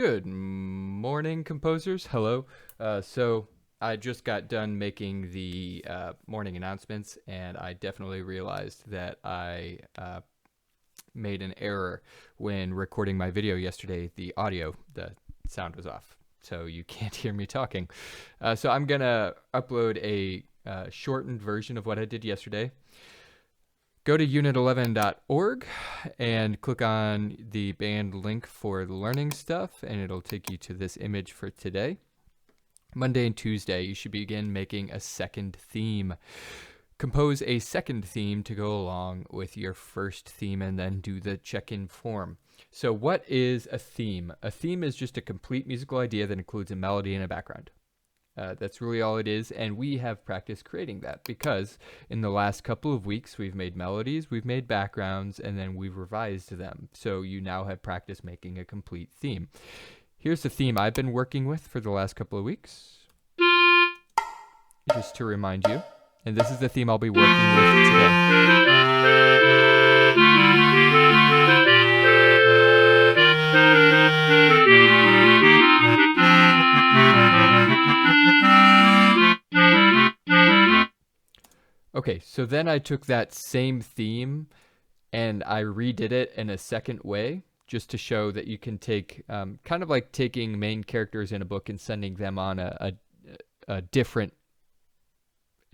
Good morning, composers. Hello. So I just got done making the morning announcements, and I definitely realized that I made an error when recording my video yesterday. The sound was off, so you can't hear me talking. So I'm going to upload a shortened version of what I did yesterday. Go to unit11.org and click on the band link for the learning stuff, and it'll take you to this image for today. Monday and Tuesday, you should begin making a second theme. Compose a second theme to go along with your first theme and then do the check-in form. So what is a theme? A theme is just a complete musical idea that includes a melody and a background. That's really all it is, and we have practiced creating that because in the last couple of weeks we've made melodies, we've made backgrounds, and then we've revised them. So you now have practiced making a complete theme. Here's the theme I've been working with for the last couple of weeks, just to remind you. And this is the theme I'll be working with today. Okay, so then I took that same theme and I redid it in a second way, just to show that you can take, kind of like taking main characters in a book and sending them on a different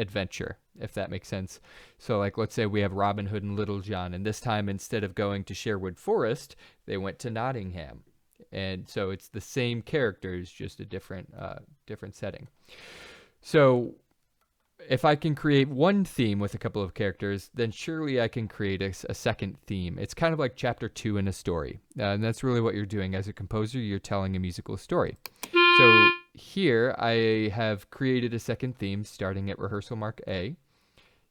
adventure, if that makes sense. So like, let's say we have Robin Hood and Little John, and this time instead of going to Sherwood Forest, they went to Nottingham. And so it's the same characters, just a different setting. So if I can create one theme with a couple of characters, then surely I can create a second theme. It's kind of like chapter 2 in a story. And that's really what you're doing as a composer. You're telling a musical story. So here I have created a second theme starting at rehearsal mark A.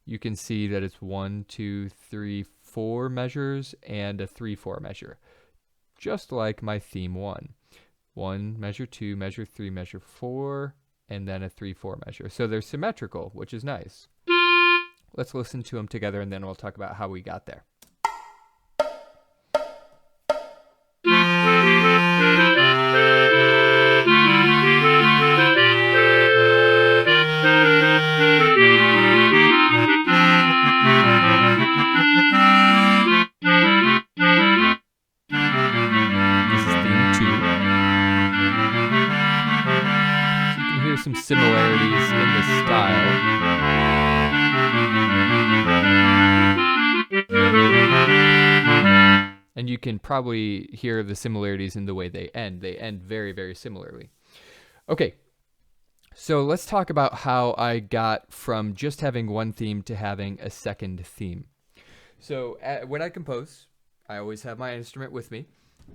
You can see that it's 1, 2, 3, 4 measures and a 3/4 measure, just like my theme 1. 1 measure, 2 measure, 3 measure, 4, and then a 3/4 measure. So they're symmetrical, which is nice. Let's listen to them together, and then we'll talk about how we got there. Some similarities in the style. And you can probably hear the similarities in the way they end. They end very, very similarly. Okay, so let's talk about how I got from just having one theme to having a second theme. So when I compose, I always have my instrument with me,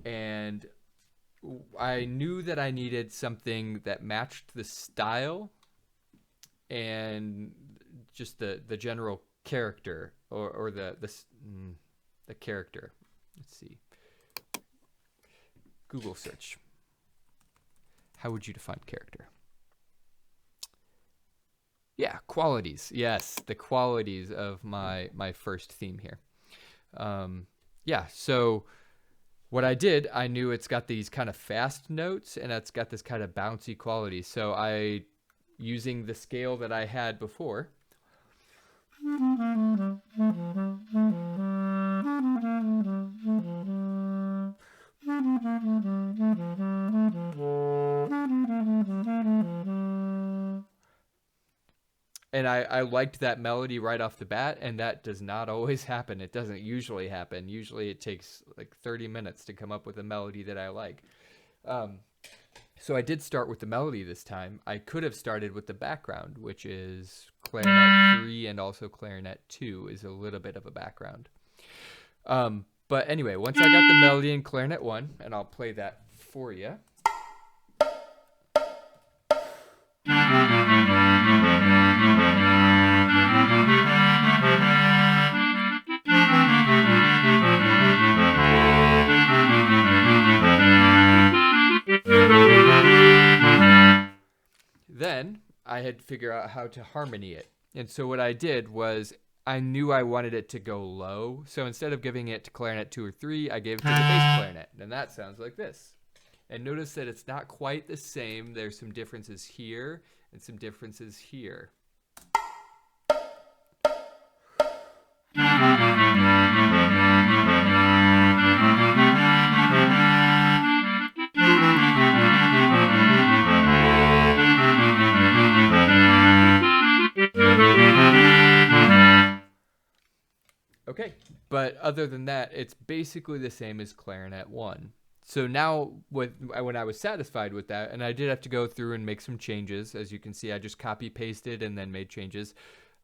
and I knew that I needed something that matched the style and just the general character or the character. Let's see. Google search. How would you define character? Yeah, qualities. Yes, the qualities of my first theme here. Yeah, so what I did, I knew it's got these kind of fast notes and it's got this kind of bouncy quality. So using the scale that I had before, and I liked that melody right off the bat, and that does not always happen. It doesn't usually happen. Usually it takes like 30 minutes to come up with a melody that I like. So I did start with the melody this time. I could have started with the background, which is clarinet 3 and also clarinet 2 is a little bit of a background. But anyway, once I got the melody in clarinet 1, and I'll play that for you. Then I had to figure out how to harmony it. And so what I did was I knew I wanted it to go low. So instead of giving it to clarinet 2 or 3, I gave it to the bass clarinet. And that sounds like this. And notice that it's not quite the same. There's some differences here and some differences here. Okay, but other than that, it's basically the same as Clarinet 1. So now, when I was satisfied with that, and I did have to go through and make some changes, as you can see, I just copy-pasted and then made changes.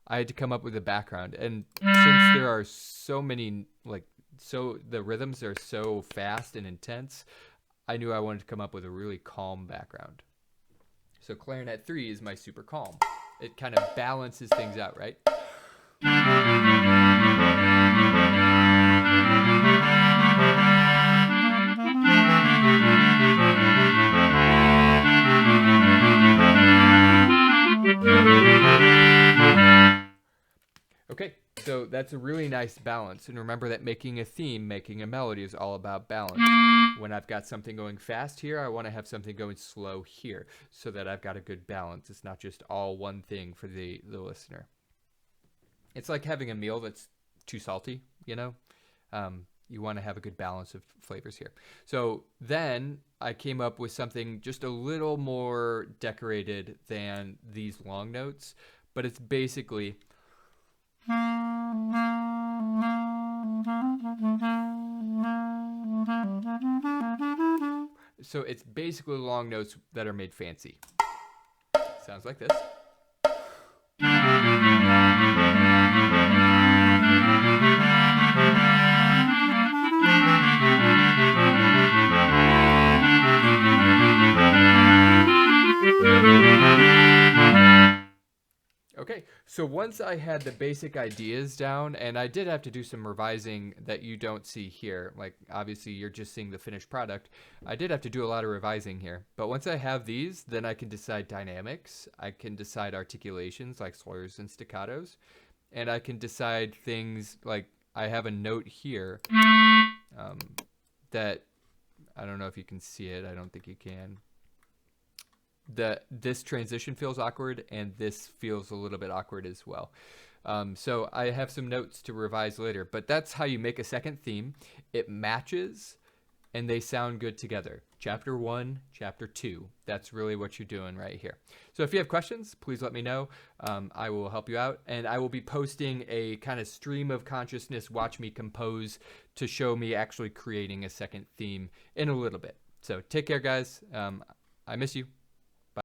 I had to come up with a background. And since there are so many, the rhythms are so fast and intense, I knew I wanted to come up with a really calm background. So Clarinet 3 is my super calm. It kind of balances things out, right? Okay, so that's a really nice balance. And remember that making a theme, making a melody is all about balance. When I've got something going fast here, I want to have something going slow here so that I've got a good balance. It's not just all one thing for the listener. It's like having a meal that's too salty, you know? You want to have a good balance of flavors here. So then I came up with something just a little more decorated than these long notes, but it's basically... So it's basically long notes that are made fancy. Sounds like this. Okay, so once I had the basic ideas down, and I did have to do some revising that you don't see here, like obviously you're just seeing the finished product. I did have to do a lot of revising here, but once I have these, then I can decide dynamics, I can decide articulations like slurs and staccatos, and I can decide things like I have a note here that, I don't know if you can see it, I don't think you can. This transition feels awkward and this feels a little bit awkward as well. So I have some notes to revise later, but that's how you make a second theme. It matches and they sound good together. Chapter 1, Chapter 2. That's really what you're doing right here. So if you have questions, please let me know. I will help you out, and I will be posting a kind of stream of consciousness, watch me compose, to show me actually creating a second theme in a little bit. So take care, guys. I miss you.